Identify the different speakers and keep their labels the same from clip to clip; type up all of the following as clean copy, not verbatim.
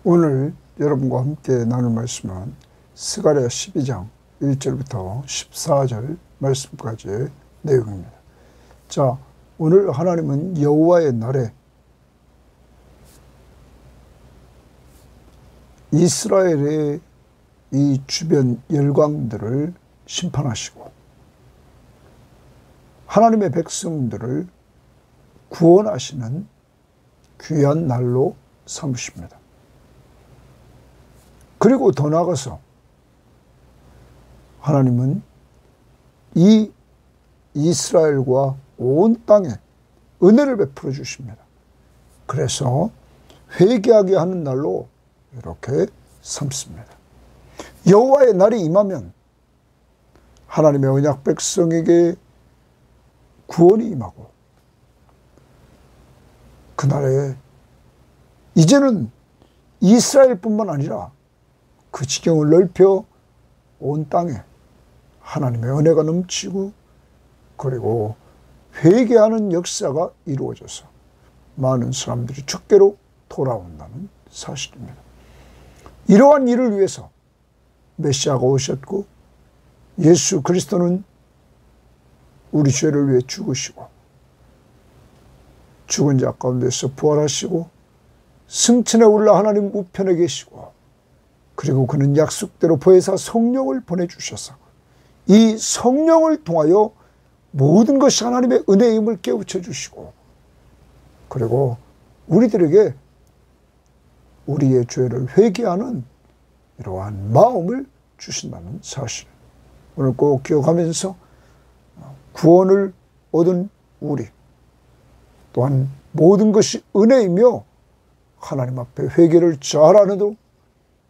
Speaker 1: 오늘 여러분과 함께 나눌 말씀은 스가랴 12장 1절부터 14절 말씀까지의 내용입니다. 자, 오늘 하나님은 여호와의 날에 이스라엘의 이 주변 열강들을 심판하시고 하나님의 백성들을 구원하시는 귀한 날로 삼으십니다. 그리고 더 나아가서 하나님은 이 이스라엘과 온 땅에 은혜를 베풀어 주십니다. 그래서 회개하게 하는 날로 이렇게 삼습니다. 여호와의 날이 임하면 하나님의 언약 백성에게 구원이 임하고 그날에 이제는 이스라엘뿐만 아니라 그 지경을 넓혀 온 땅에 하나님의 은혜가 넘치고 그리고 회개하는 역사가 이루어져서 많은 사람들이 주께로 돌아온다는 사실입니다. 이러한 일을 위해서 메시아가 오셨고 예수 그리스도는 우리 죄를 위해 죽으시고 죽은 자 가운데서 부활하시고 승천에 올라 하나님 우편에 계시고 그리고 그는 약속대로 보혜사 성령을 보내주셔서 이 성령을 통하여 모든 것이 하나님의 은혜임을 깨우쳐 주시고 그리고 우리들에게 우리의 죄를 회개하는 이러한 마음을 주신다는 사실, 오늘 꼭 기억하면서 구원을 얻은 우리 또한 모든 것이 은혜이며 하나님 앞에 회개를 잘하는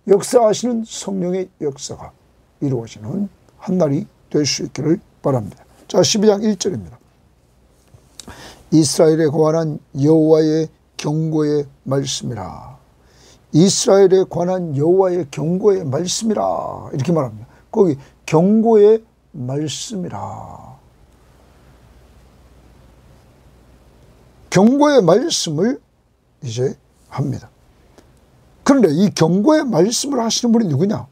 Speaker 1: 역사하시는 성령의 역사가 이루어지는 한 날이 될 수 있기를 바랍니다. 자, 12장 1절입니다. 이스라엘에 관한 여호와의 경고의 말씀이라. 이스라엘에 관한 여호와의 경고의 말씀이라 이렇게 말합니다. 거기 경고의 말씀이라. 경고의 말씀을 이제 합니다. 그런데 이 경고의 말씀을 하시는 분이 누구냐?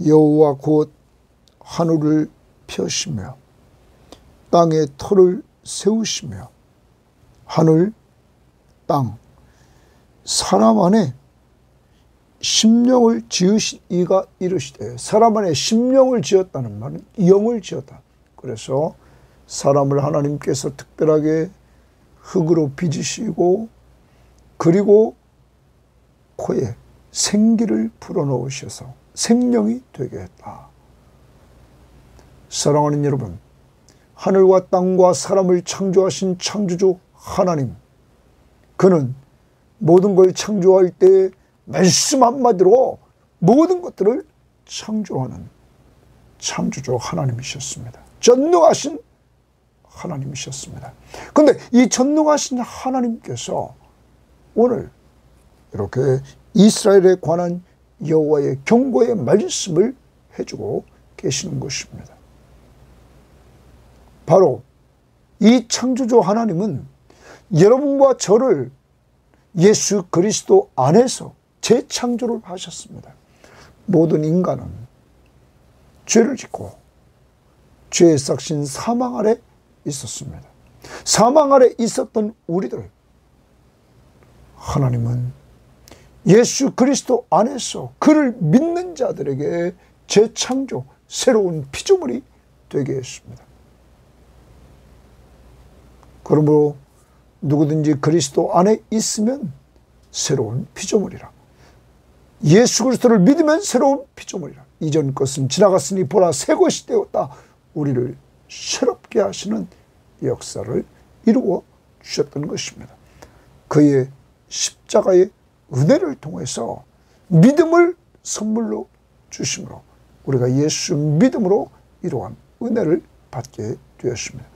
Speaker 1: 여호와 곧 하늘을 펴시며 땅에 터를 세우시며 하늘, 땅, 사람 안에 심령을 지으신 이가 이르시되, 사람 안에 심령을 지었다는 말은 영을 지었다. 그래서 사람을 하나님께서 특별하게 흙으로 빚으시고 그리고 코에 생기를 불어넣으셔서 생명이 되게 했다. 사랑하는 여러분, 하늘과 땅과 사람을 창조하신 창조주 하나님, 그는 모든 걸 창조할 때 말씀 한마디로 모든 것들을 창조하는 창조주 하나님이셨습니다. 전능하신 하나님이셨습니다. 그런데 이 전능하신 하나님께서 오늘 이렇게 이스라엘에 관한 여호와의 경고의 말씀을 해주고 계시는 것입니다. 바로 이 창조주 하나님은 여러분과 저를 예수 그리스도 안에서 재창조를 하셨습니다. 모든 인간은 죄를 짓고 죄의 삭신 사망 아래 있었습니다. 사망 아래 있었던 우리들, 하나님은 예수 그리스도 안에서 그를 믿는 자들에게 재창조, 새로운 피조물이 되게 했습니다. 그러므로 누구든지 그리스도 안에 있으면 새로운 피조물이라. 예수 그리스도를 믿으면 새로운 피조물이라. 이전 것은 지나갔으니 보라 새 것이 되었다. 우리를 새롭게 하시는 역사를 이루어 주셨던 것입니다. 그의 십자가의 은혜를 통해서 믿음을 선물로 주심으로 우리가 예수 믿음으로 이러한 은혜를 받게 되었습니다.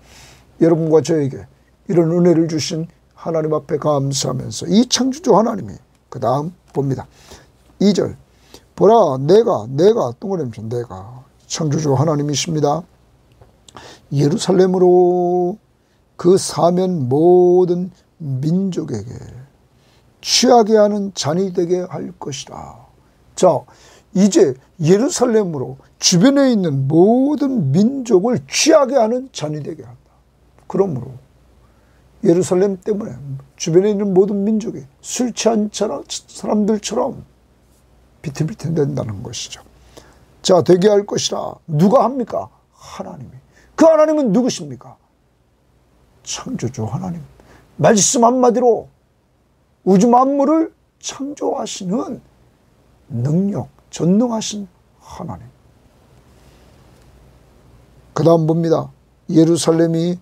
Speaker 1: 여러분과 저에게 이런 은혜를 주신 하나님 앞에 감사하면서 이 창조주 하나님이 그 다음 봅니다. 2절 보라 내가 동그라미에서 내가 창조주 하나님이십니다. 예루살렘으로 그 사면 모든 민족에게 취하게 하는 잔이 되게 할 것이라. 자, 이제 예루살렘으로 주변에 있는 모든 민족을 취하게 하는 잔이 되게 한다. 그러므로 예루살렘 때문에 주변에 있는 모든 민족이 술 취한 사람들처럼 비틀비틀된다는 것이죠. 자, 되게 할 것이라. 누가 합니까? 하나님이. 그 하나님은 누구십니까? 창조주 하나님. 말씀 한마디로 우주 만물을 창조하시는 능력, 전능하신 하나님. 그 다음 봅니다. 예루살렘이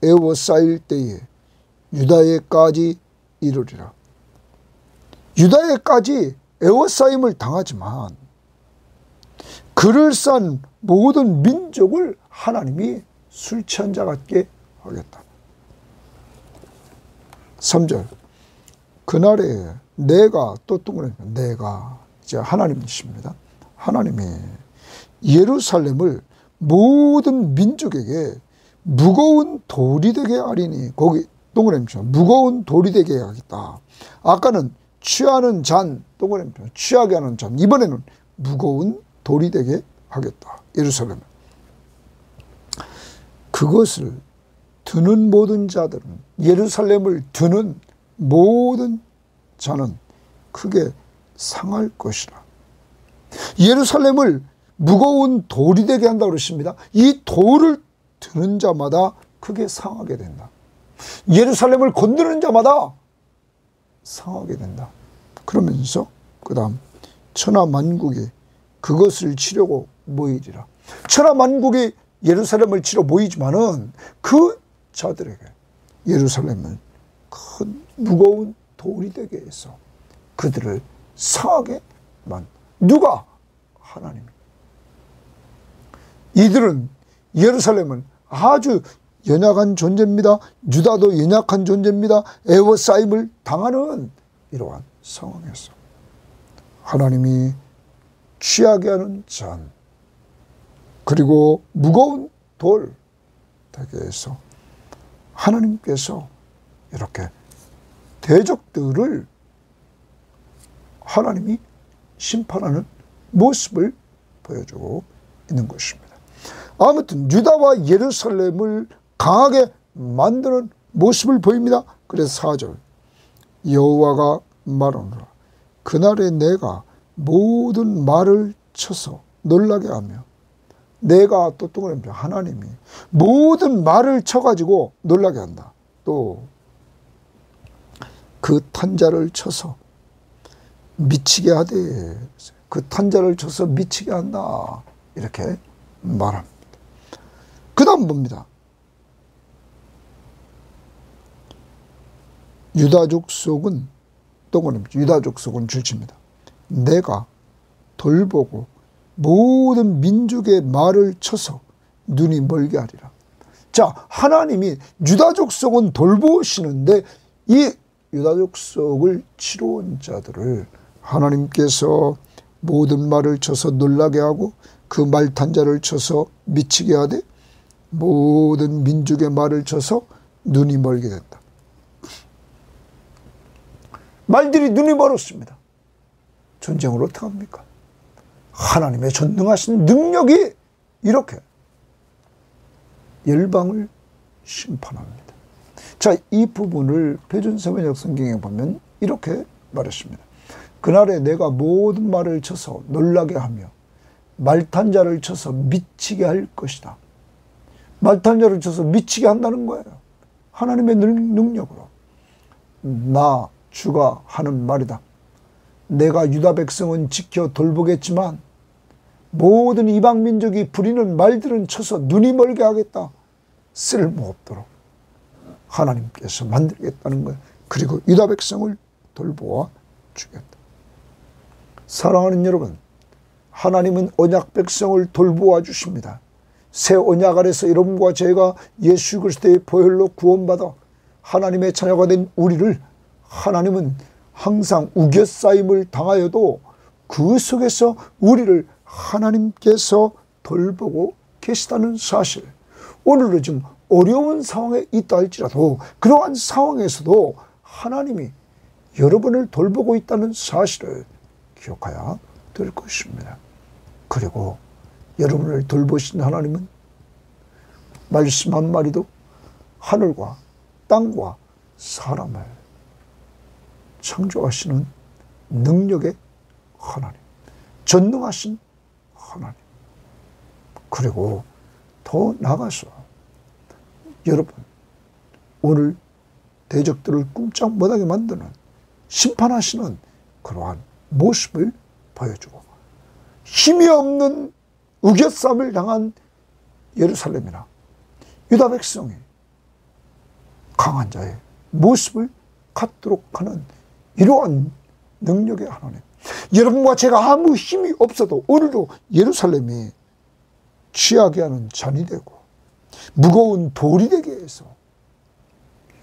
Speaker 1: 에워싸일 때에 유다에까지 이르리라. 유다에까지 에워싸임을 당하지만 그를 싼 모든 민족을 하나님이 술 취한 자 같게 하겠다. 3절. 그날에 내가 또 내가 이제 하나님이십니다. 하나님이 예루살렘을 모든 민족에게 무거운 돌이 되게 하리니, 거기 동그라미죠. 무거운 돌이 되게 하겠다. 아까는 취하는 잔, 동그라미죠. 취하게 하는 잔. 이번에는 무거운 돌이 되게 하겠다. 예루살렘. 그것을 드는 모든 자들은, 예루살렘을 드는 모든 자는 크게 상할 것이라. 예루살렘을 무거운 돌이 되게 한다고 그러십니다. 이 돌을 드는 자마다 크게 상하게 된다. 예루살렘을 건드는 자마다 상하게 된다. 그러면서 그 다음 천하만국이 그것을 치려고 모이리라. 천하만국이 예루살렘을 치러 모이지만은 그 자들에게 예루살렘은 큰 무거운 돌이 되게 해서 그들을 상하게 만. 누가? 하나님. 이들은, 예루살렘은 아주 연약한 존재입니다. 유다도 연약한 존재입니다. 에워싸임을 당하는 이러한 상황에서 하나님이 취하게 하는 잔, 그리고 무거운 돌 되게 해서 하나님께서 이렇게 대적들을 하나님이 심판하는 모습을 보여주고 있는 것입니다. 아무튼 유다와 예루살렘을 강하게 만드는 모습을 보입니다. 그래서 4절. 여호와가 말하노라. 그날에 내가 모든 말을 쳐서 놀라게 하며, 내가 또 동그라미 하나님이 모든 말을 쳐가지고 놀라게 한다. 또 그 탄자를 쳐서 미치게 하되, 그 탄자를 쳐서 미치게 한다. 이렇게 말합니다. 그 다음 봅니다. 유다족 속은 동그라미, 유다족 속은 줄칩니다. 내가 돌보고 모든 민족의 말을 쳐서 눈이 멀게 하리라. 자, 하나님이 유다족 속은 돌보시는데 이 유다족 속을 치러 온 자들을 하나님께서 모든 말을 쳐서 놀라게 하고 그 말탄자를 쳐서 미치게 하되 모든 민족의 말을 쳐서 눈이 멀게 된다. 말들이 눈이 멀었습니다. 전쟁을 어떻게 합니까? 하나님의 전능하신 능력이 이렇게 열방을 심판합니다. 자, 이 부분을 표준세번역 성경에 보면 이렇게 말했습니다. 그날에 내가 모든 말을 쳐서 놀라게 하며 말탄자를 쳐서 미치게 할 것이다. 말탄자를 쳐서 미치게 한다는 거예요. 하나님의 능력으로. 나 주가 하는 말이다. 내가 유다 백성은 지켜 돌보겠지만 모든 이방 민족이 부리는 말들은 쳐서 눈이 멀게 하겠다. 쓸모없도록 하나님께서 만들겠다는 거예요. 그리고 유다 백성을 돌보아 주겠다. 사랑하는 여러분, 하나님은 언약 백성을 돌보아 주십니다. 새 언약 아래서 여러분과 제가 예수 그리스도의 보혈로 구원받아 하나님의 자녀가 된 우리를 하나님은 항상 우겨싸임을 당하여도 그 속에서 우리를 하나님께서 돌보고 계시다는 사실, 오늘은 좀 어려운 상황에 있다 할지라도 그러한 상황에서도 하나님이 여러분을 돌보고 있다는 사실을 기억해야 될 것입니다. 그리고 여러분을 돌보신 하나님은 말씀 한 마리도 하늘과 땅과 사람을 창조하시는 능력의 하나님, 전능하신 하나님, 그리고 더 나아가서 여러분 오늘 대적들을 꼼짝 못하게 만드는 심판하시는 그러한 모습을 보여주고 힘이 없는 우겨쌈을 당한 예루살렘이나 유다 백성이 강한 자의 모습을 갖도록 하는 이러한 능력의 하나님, 여러분과 제가 아무 힘이 없어도 오늘도 예루살렘이 취하게 하는 잔이 되고 무거운 돌이 되게 해서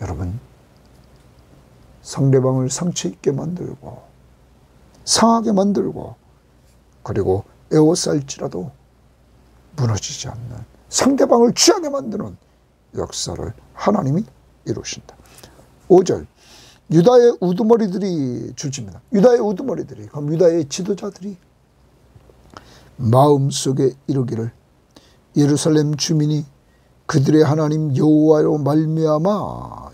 Speaker 1: 여러분 상대방을 상처 있게 만들고 상하게 만들고 그리고 에워쌀지라도 무너지지 않는 상대방을 취하게 만드는 역사를 하나님이 이루신다. 5절 유다의 우두머리들이 줄집니다. 유다의 우두머리들이, 그럼 유다의 지도자들이 마음속에 이르기를 예루살렘 주민이 그들의 하나님 여호와로 말미암아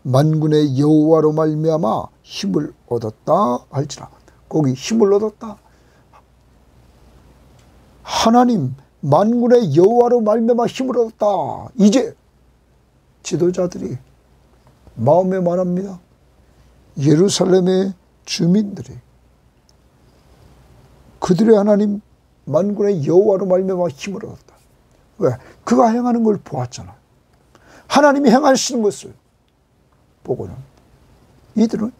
Speaker 1: 만군의 여호와로 말미암아 힘을 얻었다 할지라. 거기 힘을 얻었다. 하나님 만군의 여호와로 말미암아 힘을 얻었다. 이제 지도자들이 마음에 말합니다. 예루살렘의 주민들이 그들의 하나님 만군의 여호와로 말미암아 힘을 얻었다. 왜? 그가 행하는 걸 보았잖아. 하나님이 행하시는 것을 보고는 이들은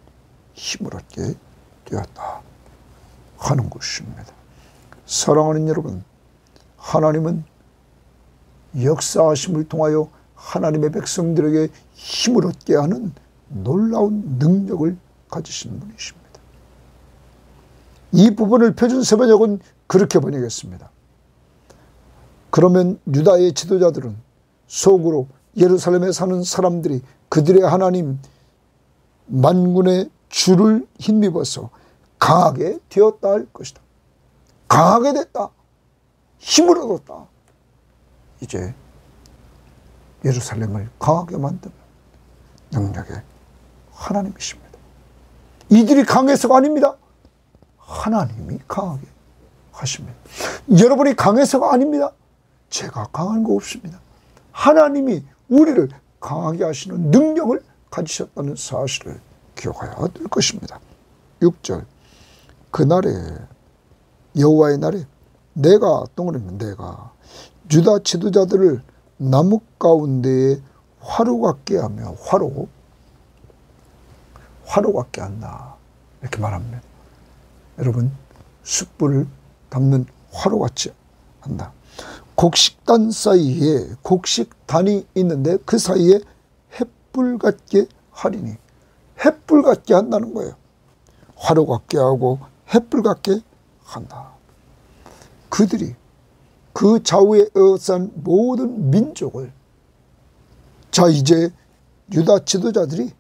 Speaker 1: 힘을 얻게 되었다 하는 것입니다. 사랑하는 여러분, 하나님은 역사하심을 통하여 하나님의 백성들에게 힘을 얻게 하는 놀라운 능력을 가지신 분이십니다. 이 부분을 표준세번역은 그렇게 번역했습니다. 그러면 유다의 지도자들은 속으로 예루살렘에 사는 사람들이 그들의 하나님 만군의 주를 힘입어서 강하게 되었다 할 것이다. 강하게 됐다. 힘을 얻었다. 이제 예루살렘을 강하게 만드는 능력의 하나님이십니다. 이들이 강해서가 아닙니다. 하나님이 강하게 하십니다. 여러분이 강해서가 아닙니다. 제가 강한 거 없습니다. 하나님이 우리를 강하게 하시는 능력을 가지셨다는 사실을 기억해야 될 것입니다. 6절 그날에 여호와의 날에 내가 내가 유다 지도자들을 나무 가운데에 화로 같게 하며 화로 같게 한다 이렇게 말합니다. 여러분 숯불을 담는 화로 같이 한다. 곡식단 사이에 곡식단이 있는데 그 사이에 횃불 같게 하리니 횃불 같게 한다는 거예요. 화로 같게 하고 횃불 같게 한다. 그들이 그 좌우에 에워싼 모든 민족을 자 이제 유다 지도자들이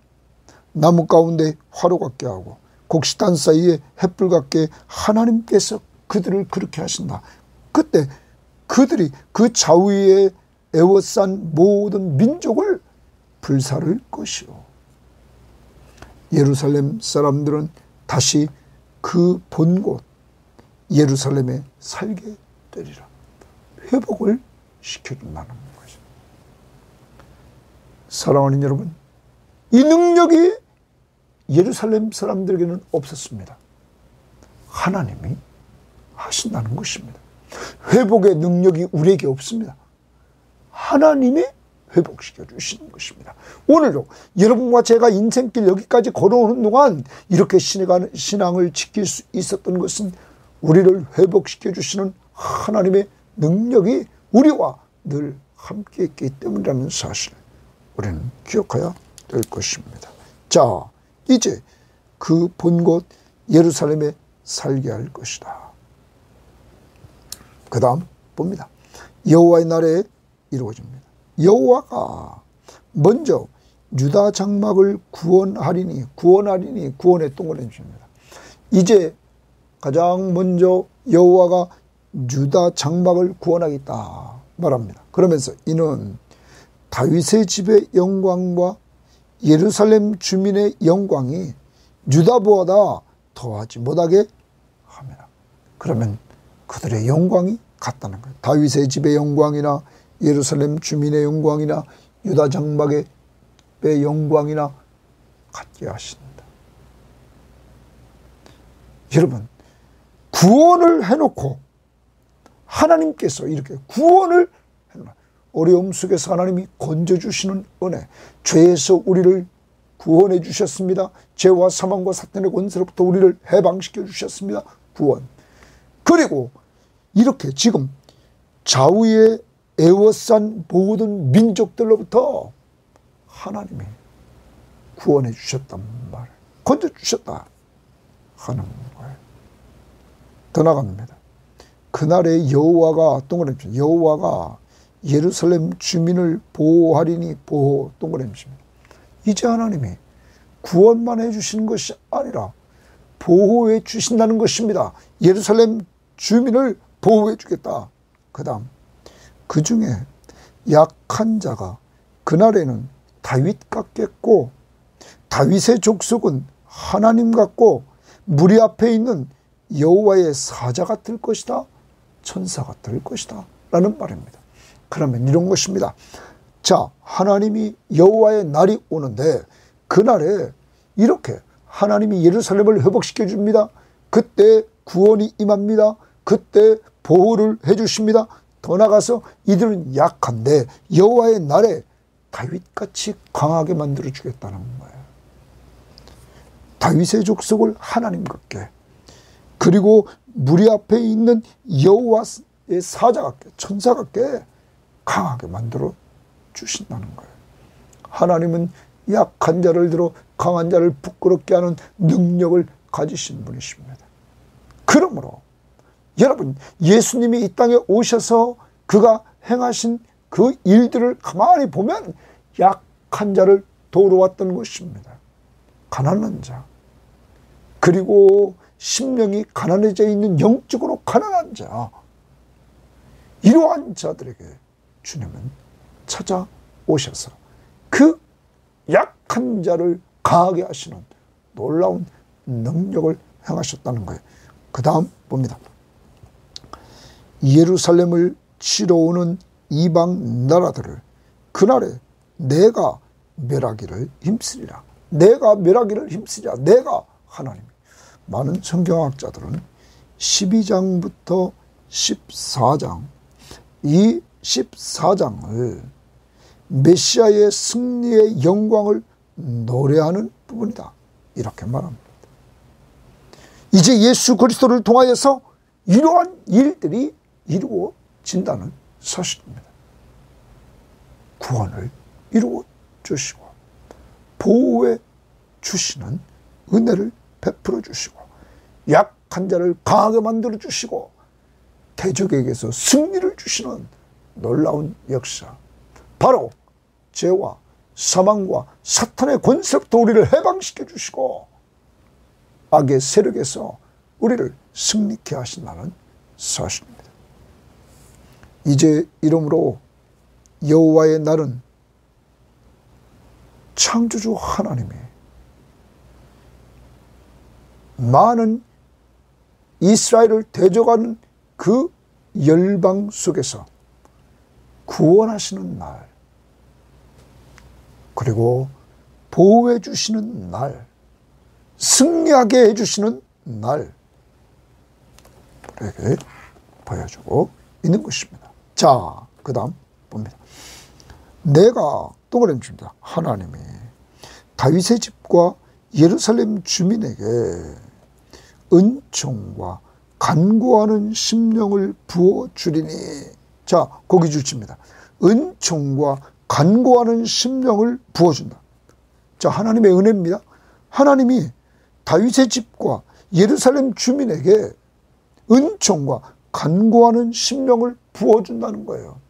Speaker 1: 나무 가운데 화로 같게 하고 곡식단 사이에 횃불 같게 하나님께서 그들을 그렇게 하신다. 그때 그들이 그 좌우에 에워싼 모든 민족을 불사를 것이요. 예루살렘 사람들은 다시 그 본 곳 예루살렘에 살게 되리라. 회복을 시켜준다는 거죠. 사랑하는 여러분, 이 능력이 예루살렘 사람들에게는 없었습니다. 하나님이 하신다는 것입니다. 회복의 능력이 우리에게 없습니다. 하나님이 회복시켜 주시는 것입니다. 오늘도 여러분과 제가 인생길 여기까지 걸어오는 동안 이렇게 신앙을 지킬 수 있었던 것은 우리를 회복시켜 주시는 하나님의 능력이 우리와 늘 함께 있기 때문이라는 사실을 우리는 기억해야 될 것입니다. 자, 이제 그 본 곳 예루살렘에 살게 할 것이다. 그 다음 봅니다. 여호와의 날에 이루어집니다. 여호와가 먼저 유다 장막을 구원하리니 구원의 동그라미입니다. 이제 가장 먼저 여호와가 유다 장막을 구원하겠다 말합니다. 그러면서 이는 다윗의 집의 영광과 예루살렘 주민의 영광이 유다보다 더하지 못하게 합니다. 그러면 그들의 영광이 같다는 거예요. 다윗의 집의 영광이나 예루살렘 주민의 영광이나 유다 장막의 영광이나 같게 하신다. 여러분, 구원을 해놓고 하나님께서 이렇게 구원을 해놓고 어려움 속에서 하나님이 건져주시는 은혜, 죄에서 우리를 구원해 주셨습니다. 죄와 사망과 사탄의 권세로부터 우리를 해방시켜 주셨습니다. 구원. 그리고 이렇게 지금 좌우에 에워싼 모든 민족들로부터 하나님이 구원해 주셨단 말, 건져 주셨다 하는 거예요. 더 나갑니다. 그날에 여호와가 동그라미, 여호와가 예루살렘 주민을 보호하리니 보호 동그라미입니다. 이제 하나님이 구원만 해주시는 것이 아니라 보호해 주신다는 것입니다. 예루살렘 주민을 보호해 주겠다. 그 다음, 그 중에 약한 자가 그날에는 다윗 같겠고 다윗의 족속은 하나님 같고 무리 앞에 있는 여호와의 사자가 될 것이다. 천사가 될 것이다. 라는 말입니다. 그러면 이런 것입니다. 자, 하나님이 여호와의 날이 오는데 그날에 이렇게 하나님이 예루살렘을 회복시켜 줍니다. 그때 구원이 임합니다. 그때 보호를 해 주십니다. 더 나가서 이들은 약한데 여호와의 날에 다윗같이 강하게 만들어 주겠다는 거예요. 다윗의 족속을 하나님 같게, 그리고 무리 앞에 있는 여호와의 사자 같게, 천사 같게 강하게 만들어 주신다는 거예요. 하나님은 약한 자를 들어 강한 자를 부끄럽게 하는 능력을 가지신 분이십니다. 그러므로 여러분, 예수님이 이 땅에 오셔서 그가 행하신 그 일들을 가만히 보면 약한 자를 도우러 왔던 것입니다. 가난한 자, 그리고 심령이 가난해져 있는 영적으로 가난한 자, 이러한 자들에게 주님은 찾아오셔서 그 약한 자를 강하게 하시는 놀라운 능력을 행하셨다는 거예요. 그 다음 봅니다. 예루살렘을 치러 오는 이방 나라들을 그날에 내가 멸하기를 힘쓰리라. 내가 멸하기를 힘쓰리라. 내가 하나님. 많은 성경학자들은 12장부터 14장, 이 14장을 메시아의 승리의 영광을 노래하는 부분이다. 이렇게 말합니다. 이제 예수 그리스도를 통하여서 이러한 일들이 이루어진다는 사실입니다. 구원을 이루어 주시고 보호해 주시는 은혜를 베풀어 주시고 약한 자를 강하게 만들어 주시고 대적에게서 승리를 주시는 놀라운 역사, 바로 죄와 사망과 사탄의 권세부터 우리를 해방시켜 주시고 악의 세력에서 우리를 승리케 하신다는 사실입니다. 이제 이러므로 여호와의 날은 창조주 하나님이 많은 이스라엘을 대적하는 그 열방 속에서 구원하시는 날, 그리고 보호해 주시는 날, 승리하게 해주시는 날, 우리에게 보여주고 있는 것입니다. 자, 그 다음 봅니다. 내가 동그라미 줍니다. 하나님이 다윗의 집과 예루살렘 주민에게 은총과 간구하는 심령을 부어주리니. 자, 거기 주십니다. 은총과 간구하는 심령을 부어준다. 자, 하나님의 은혜입니다. 하나님이 다윗의 집과 예루살렘 주민에게 은총과 간구하는 심령을 부어준다는 거예요.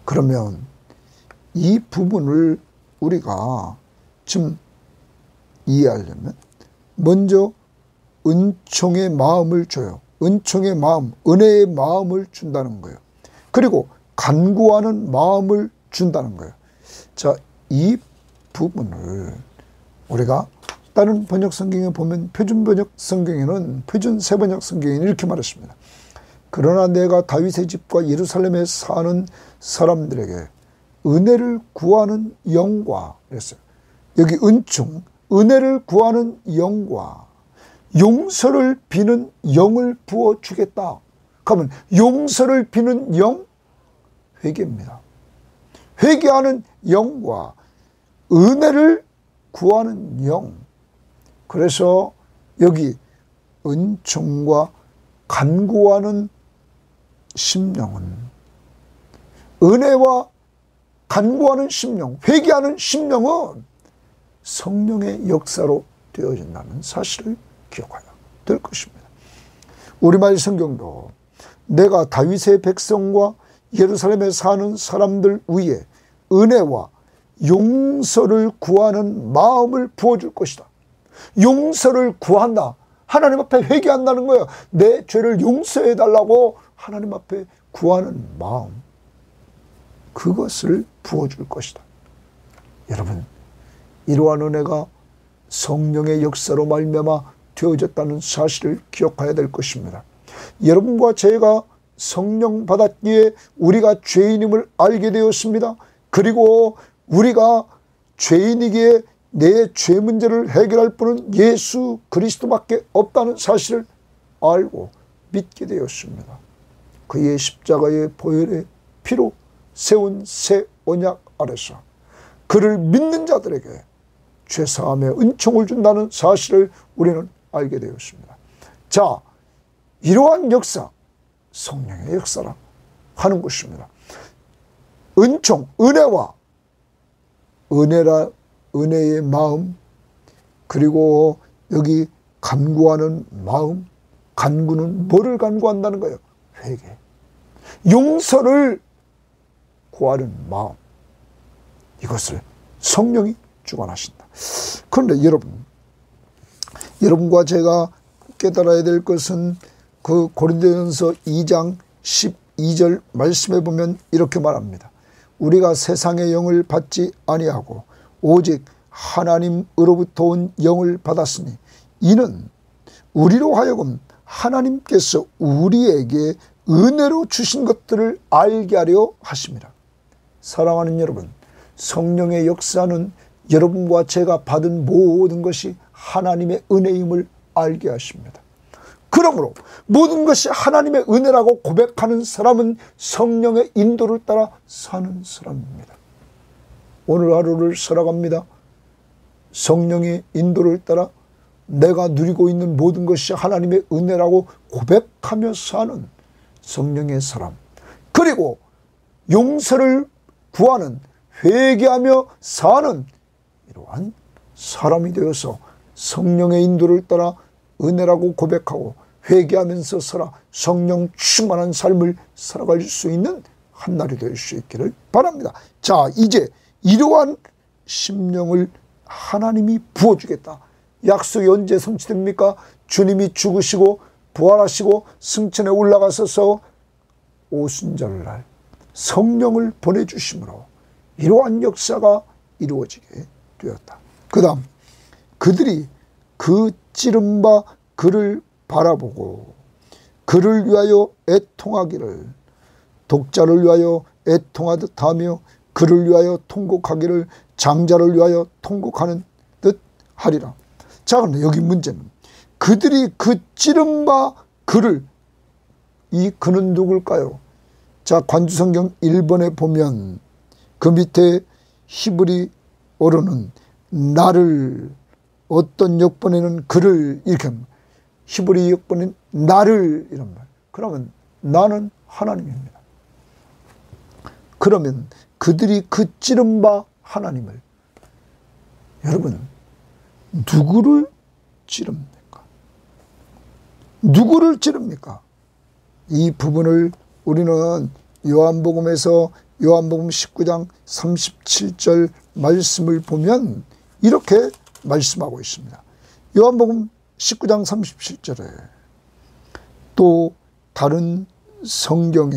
Speaker 1: 그러면 이 부분을 우리가 좀 이해하려면 먼저 은총의 마음을 줘요. 은총의 마음, 은혜의 마음을 준다는 거예요. 그리고 간구하는 마음을 준다는 거예요. 자, 이 부분을 우리가 다른 번역 성경에 보면 표준 번역 성경에는 표준 새 번역 성경에는 이렇게 말했습니다. 그러나 내가 다윗의 집과 예루살렘에 사는 사람들에게 은혜를 구하는 영과 그랬어요. 여기 은총, 은혜를 구하는 영과 용서를 비는 영을 부어주겠다. 그러면 용서를 비는 영, 회개입니다. 회개하는 영과 은혜를 구하는 영. 그래서 여기 은총과 간구하는 심령은 은혜와 간구하는 심령, 회개하는 심령은 성령의 역사로 되어진다는 사실을 기억해야 될 것입니다. 우리말 성경도 내가 다윗의 백성과 예루살렘에 사는 사람들 위에 은혜와 용서를 구하는 마음을 부어줄 것이다. 용서를 구한다. 하나님 앞에 회개한다는 거예요. 내 죄를 용서해달라고 하나님 앞에 구하는 마음, 그것을 부어줄 것이다. 여러분, 이러한 은혜가 성령의 역사로 말미암아 되어졌다는 사실을 기억해야 될 것입니다. 여러분과 제가 성령 받았기에 우리가 죄인임을 알게 되었습니다. 그리고 우리가 죄인이기에 내 죄 문제를 해결할 분은 예수 그리스도밖에 없다는 사실을 알고 믿게 되었습니다. 그의 십자가의 보혈의 피로 세운 새 언약 아래서 그를 믿는 자들에게 죄사함의 은총을 준다는 사실을 우리는 알게 되었습니다. 자, 이러한 역사, 성령의 역사라 하는 것입니다. 은총, 은혜와 은혜의 마음, 그리고 여기 간구하는 마음, 간구는 뭐를 간구한다는 거예요? 회개. 용서를 구하는 마음. 이것을 성령이 주관하신다. 그런데 여러분과 제가 깨달아야 될 것은 그 고린도전서 2장 12절 말씀에 보면 이렇게 말합니다. 우리가 세상의 영을 받지 아니하고 오직 하나님으로부터 온 영을 받았으니 이는 우리로 하여금 하나님께서 우리에게 은혜로 주신 것들을 알게 하려 하심이라. 사랑하는 여러분, 성령의 역사는 여러분과 제가 받은 모든 것이 하나님의 은혜임을 알게 하십니다. 그러므로 모든 것이 하나님의 은혜라고 고백하는 사람은 성령의 인도를 따라 사는 사람입니다. 오늘 하루를 살아갑니다. 성령의 인도를 따라 내가 누리고 있는 모든 것이 하나님의 은혜라고 고백하며 사는 성령의 사람, 그리고 용서를 구하는, 회개하며 사는 이러한 사람이 되어서 성령의 인도를 따라 은혜라고 고백하고 회개하면서 살아 성령 충만한 삶을 살아갈 수 있는 한날이 될 수 있기를 바랍니다. 자, 이제 이러한 심령을 하나님이 부어주겠다. 약속이 언제 성취됩니까? 주님이 죽으시고 부활하시고 승천에 올라가셔서 오순절날 성령을 보내주심으로 이러한 역사가 이루어지게 되었다. 그 다음 그들이 그 찌른 바 그를 바라보고 그를 위하여 애통하기를, 독자를 위하여 애통하듯 하며 그를 위하여 통곡하기를 장자를 위하여 통곡하는 듯 하리라. 자, 그런데 여기 문제는 그들이 그 찌른 바 그를, 이 그는 누굴까요? 자, 관주성경 1번에 보면 그 밑에 히브리어로는 나를, 어떤 역번에는 그를 이렇게 합니다. 히브리 역번은 나를 이런 말. 그러면 나는 하나님입니다. 그러면 그들이 그 찌른 바 하나님을, 여러분 누구를 찌릅니까? 누구를 찌릅니까? 이 부분을 우리는 요한복음에서 요한복음 19장 37절 말씀을 보면 이렇게 말씀하고 있습니다. 요한복음 19장 37절에 또 다른 성경에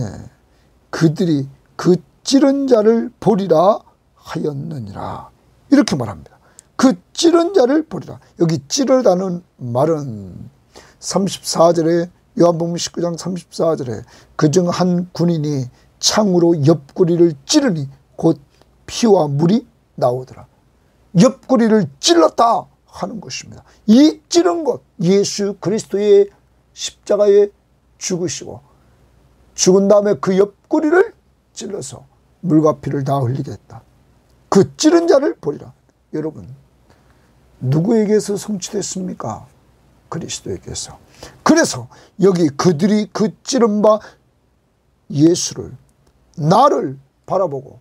Speaker 1: 그들이 그 찌른 자를 보리라 하였느니라 이렇게 말합니다. 그 찌른 자를 보리라. 여기 찌르다는 말은 34절에 요한복음 19장 34절에 그중 한 군인이 창으로 옆구리를 찌르니 곧 피와 물이 나오더라. 옆구리를 찔렀다 하는 것입니다. 이 찌른 것, 예수 그리스도의 십자가에 죽으시고 죽은 다음에 그 옆구리를 찔러서 물과 피를 다 흘리게 했다. 그 찌른 자를 보리라. 여러분, 누구에게서 성취됐습니까? 그리스도에게서. 그래서 여기 그들이 그 찌른 바 예수를, 나를 바라보고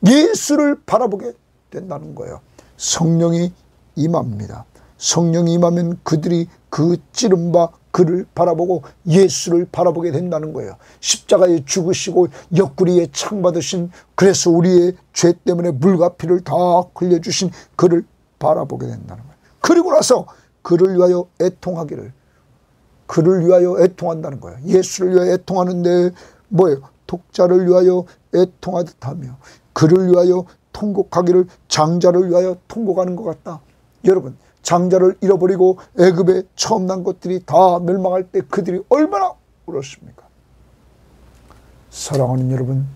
Speaker 1: 예수를 바라보게 된다는 거예요. 성령이 임합니다. 성령이 임하면 그들이 그 찌른 바 그를 바라보고 예수를 바라보게 된다는 거예요. 십자가에 죽으시고 옆구리에 창 받으신, 그래서 우리의 죄 때문에 물과 피를 다 흘려주신 그를 바라보게 된다는 거예요. 그리고 나서 그를 위하여 애통하기를, 그를 위하여 애통한다는 거예요. 예수를 위하여 애통하는데 뭐예요? 독자를 위하여 애통하듯 하며 그를 위하여 통곡하기를 장자를 위하여 통곡하는 것 같다. 여러분, 장자를 잃어버리고 애굽에 처음 난 것들이 다 멸망할 때 그들이 얼마나 울었습니까? 사랑하는 여러분,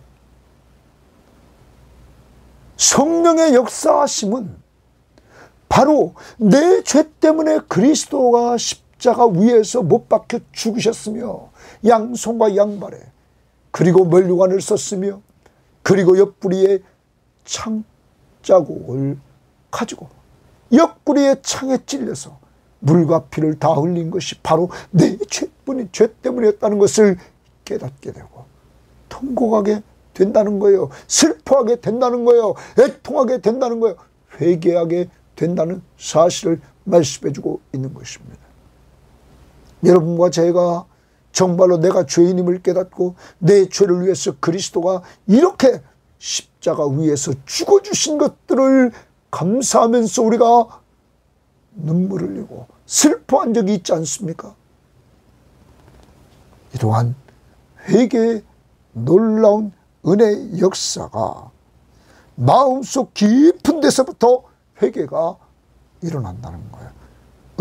Speaker 1: 성령의 역사하심은 바로 내 죄 때문에 그리스도가 십자가 위에서 못 박혀 죽으셨으며 양손과 양발에 그리고 면류관을 썼으며 그리고 옆구리에 창자국을 가지고 옆구리에 창에 찔려서 물과 피를 다 흘린 것이 바로 내 죄 때문이었다는 것을 깨닫게 되고 통곡하게 된다는 거예요. 슬퍼하게 된다는 거예요. 애통하게 된다는 거예요. 회개하게 된다는 사실을 말씀해 주고 있는 것입니다. 여러분과 제가 정말로 내가 죄인임을 깨닫고 내 죄를 위해서 그리스도가 이렇게 십자가 위에서 죽어주신 것들을 감사하면서 우리가 눈물을 흘리고 슬퍼한 적이 있지 않습니까? 이러한 회개의 놀라운 은혜의 역사가 마음속 깊은 데서부터 회개가 일어난다는 거예요.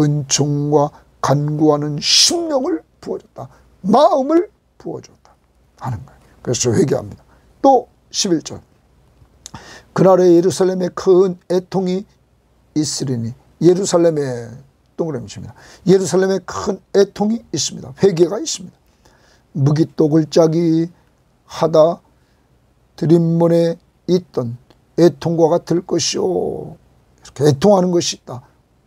Speaker 1: 은총과 간구하는 심령을 부어줬다. 마음을 부어줬다 하는 거예요. 그래서 회개합니다. 또 11절, 그날에 예루살렘에 큰 애통이 있으리니, 예루살렘에 동그라미 칩니다. 예루살렘에 큰 애통이 있습니다. 회개가 있습니다. 무기독을 짜기 하다 드림몬에 있던 애통과 같을 것이요, 이렇게 애통하는 것이 있다.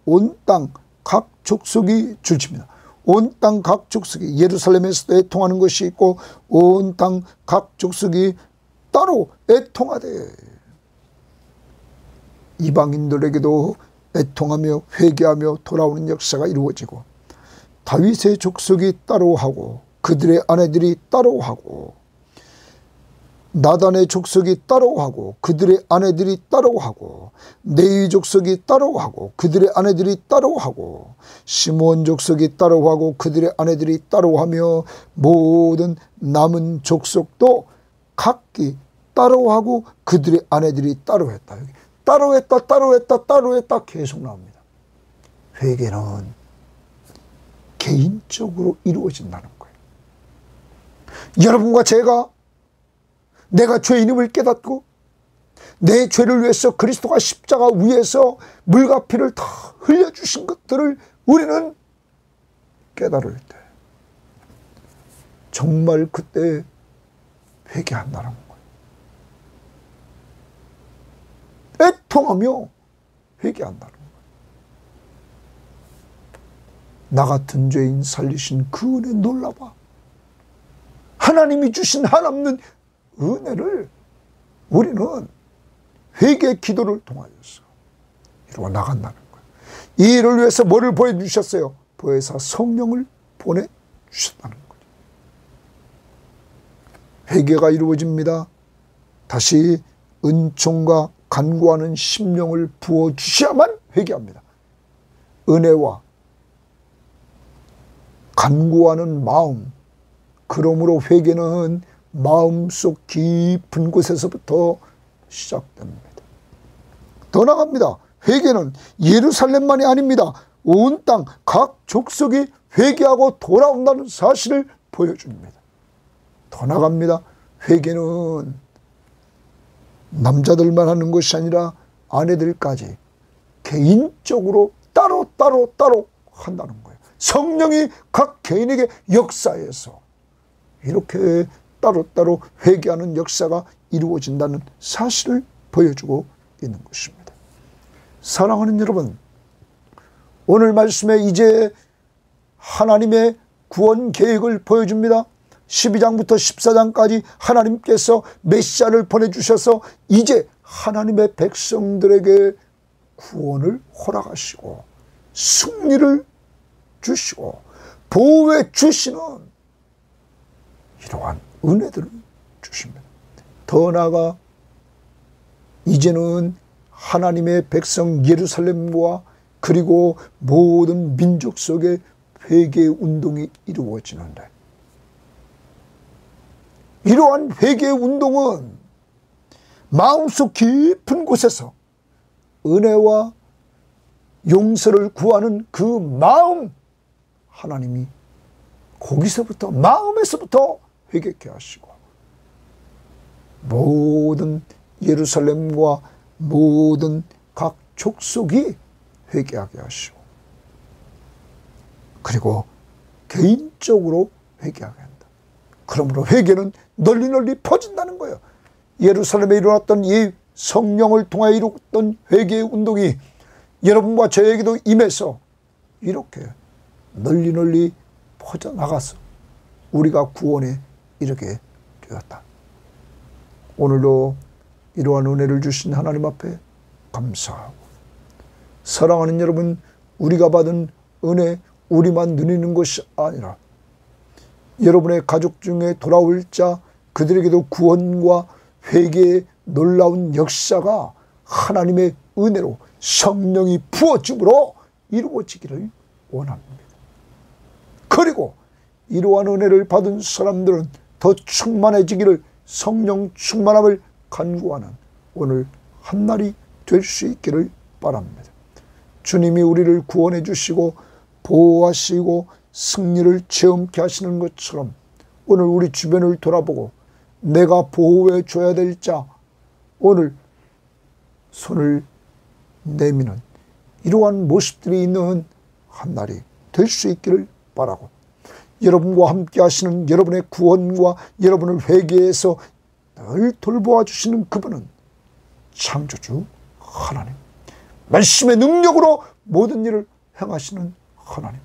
Speaker 1: 온 땅 각 족속이 줄칩니다. 온 땅 각 족속이, 예루살렘에서도 애통하는 것이 있고 온 땅 각 족속이 따로 애통하되, 이방인들에게도 애통하며 회개하며 돌아오는 역사가 이루어지고, 다윗의 족속이 따로 하고 그들의 아내들이 따로 하고, 나단의 족속이 따로 하고 그들의 아내들이 따로 하고, 레위 족속이 따로 하고 그들의 아내들이 따로 하고, 시므온 족속이 따로 하고 그들의 아내들이 따로 하며, 모든 남은 족속도 각기 따로 하고 그들의 아내들이 따로 했다. 여기 따로 했다, 따로 했다, 따로 했다 계속 나옵니다. 회개는 개인적으로 이루어진다는 거예요. 여러분과 제가 내가 죄인임을 깨닫고 내 죄를 위해서 그리스도가 십자가 위에서 물과 피를 다 흘려주신 것들을 우리는 깨달을 때 정말 그때 회개한다는 거예요. 애통하며 회개한다는 거예요. 나 같은 죄인 살리신 그 은혜 놀라봐. 하나님이 주신 한없는 은혜를 우리는 회개 기도를 통하여서 이루어 나간다는 거예요. 이 일을 위해서 뭐를 보여주셨어요? 보혜사 성령을 보내주셨다는 거예요. 회개가 이루어집니다. 다시 은총과 간구하는 심령을 부어주셔야만 회개합니다. 은혜와 간구하는 마음, 그러므로 회개는 마음속 깊은 곳에서부터 시작됩니다. 더 나아갑니다. 회개는 예루살렘만이 아닙니다. 온 땅 각 족속이 회개하고 돌아온다는 사실을 보여줍니다. 더 나아갑니다. 회개는 남자들만 하는 것이 아니라 아내들까지 개인적으로 따로 한다는 거예요. 성령이 각 개인에게 역사해서 이렇게 따로 회개하는 역사가 이루어진다는 사실을 보여주고 있는 것입니다. 사랑하는 여러분, 오늘 말씀에 이제 하나님의 구원 계획을 보여줍니다. 12장부터 14장까지 하나님께서 메시아를 보내주셔서 이제 하나님의 백성들에게 구원을 허락하시고 승리를 주시고 보호해 주시는 이러한 은혜들을 주십니다. 더 나아가 이제는 하나님의 백성 예루살렘과 그리고 모든 민족 속에 회개 운동이 이루어지는데, 이러한 회개 운동은 마음속 깊은 곳에서 은혜와 용서를 구하는 그 마음, 하나님이 거기서부터 마음에서부터 회개케 하시고 모든 예루살렘과 모든 각 족속이 회개하게 하시고 그리고 개인적으로 회개하게 한다. 그러므로 회개는 널리 퍼진다는 거예요. 예루살렘에 일어났던 이 성령을 통하여 이루었던 회개의 운동이 여러분과 저에게도 임해서 이렇게 널리 퍼져나가서 우리가 구원에 이르게 되었다. 오늘도 이러한 은혜를 주신 하나님 앞에 감사하고, 사랑하는 여러분, 우리가 받은 은혜 우리만 누리는 것이 아니라 여러분의 가족 중에 돌아올 자 그들에게도 구원과 회개의 놀라운 역사가 하나님의 은혜로 성령이 부어줌으로 이루어지기를 원합니다. 그리고 이러한 은혜를 받은 사람들은 더 충만해지기를, 성령 충만함을 간구하는 오늘 한날이 될 수 있기를 바랍니다. 주님이 우리를 구원해 주시고 보호하시고 승리를 체험케 하시는 것처럼 오늘 우리 주변을 돌아보고 내가 보호해 줘야 될 자, 오늘 손을 내미는 이러한 모습들이 있는 한날이 될 수 있기를 바라고, 여러분과 함께 하시는 여러분의 구원과 여러분을 회개해서 늘 돌보아 주시는 그분은 창조주 하나님, 말씀의 능력으로 모든 일을 행하시는 하나님.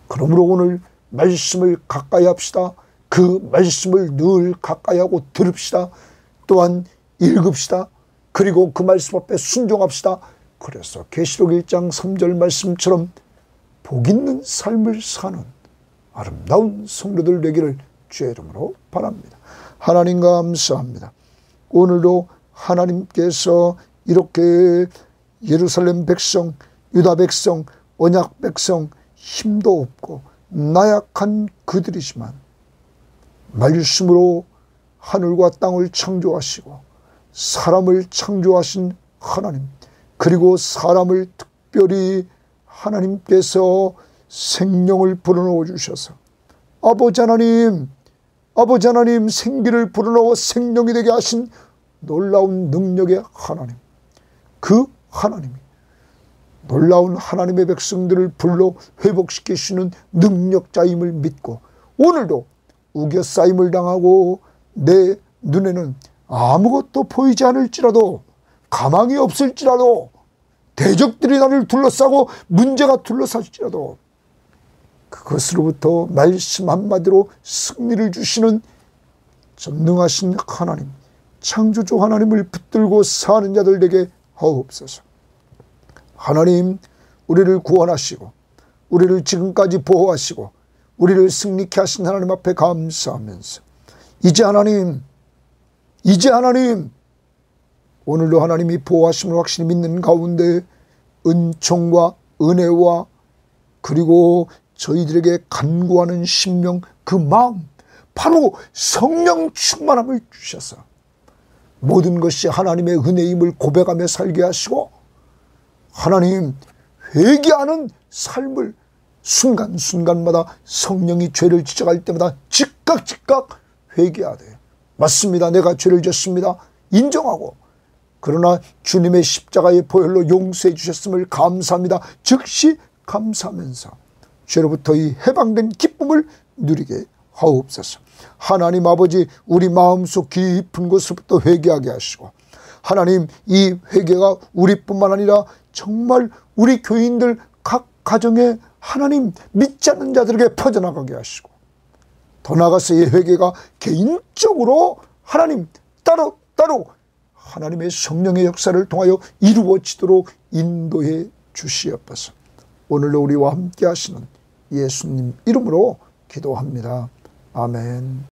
Speaker 1: 그러므로 오늘 말씀을 가까이 합시다. 그 말씀을 늘 가까이 하고 들읍시다. 또한 읽읍시다. 그리고 그 말씀 앞에 순종합시다. 그래서 계시록 1장 3절 말씀처럼 복 있는 삶을 사는 아름다운 성도들 되기를 주의 이름으로 바랍니다. 하나님 감사합니다. 오늘도 하나님께서 이렇게 예루살렘 백성, 유다 백성, 언약 백성, 힘도 없고 나약한 그들이지만 말씀으로 하늘과 땅을 창조하시고 사람을 창조하신 하나님, 그리고 사람을 특별히 하나님께서 생명을 불어넣어 주셔서 아버지 하나님 생기를 불어넣어 생명이 되게 하신 놀라운 능력의 하나님, 그 하나님이 놀라운 하나님의 백성들을 불러 회복시키시는 능력자임을 믿고, 오늘도 우겨싸임을 당하고 내 눈에는 아무것도 보이지 않을지라도, 가망이 없을지라도, 대적들이 나를 둘러싸고 문제가 둘러쌀지라도 그것으로부터 말씀 한마디로 승리를 주시는 전능하신 하나님, 창조주 하나님을 붙들고 사는 자들 되게 하옵소서. 하나님, 우리를 구원하시고 우리를 지금까지 보호하시고 우리를 승리케 하신 하나님 앞에 감사하면서 이제 하나님 오늘도 하나님이 보호하심을 확실히 믿는 가운데 은총과 은혜와 그리고 저희들에게 간구하는 심령, 그 마음, 바로 성령 충만함을 주셔서 모든 것이 하나님의 은혜임을 고백하며 살게 하시고 하나님 회개하는 삶을 순간순간마다 성령이 죄를 지적할 때마다 즉각 회개하되 맞습니다. 내가 죄를 졌습니다. 인정하고 그러나 주님의 십자가의 보혈로 용서해 주셨음을 감사합니다. 즉시 감사하면서 죄로부터 이 해방된 기쁨을 누리게 하옵소서. 하나님 아버지, 우리 마음속 깊은 곳으로부터 회개하게 하시고 하나님 이 회개가 우리뿐만 아니라 정말 우리 교인들 각 가정에 하나님 믿지 않는 자들에게 퍼져나가게 하시고 더 나아가서 이 회개가 개인적으로 하나님 따로 하나님의 성령의 역사를 통하여 이루어지도록 인도해 주시옵소서. 오늘도 우리와 함께 하시는 예수님 이름으로 기도합니다. 아멘.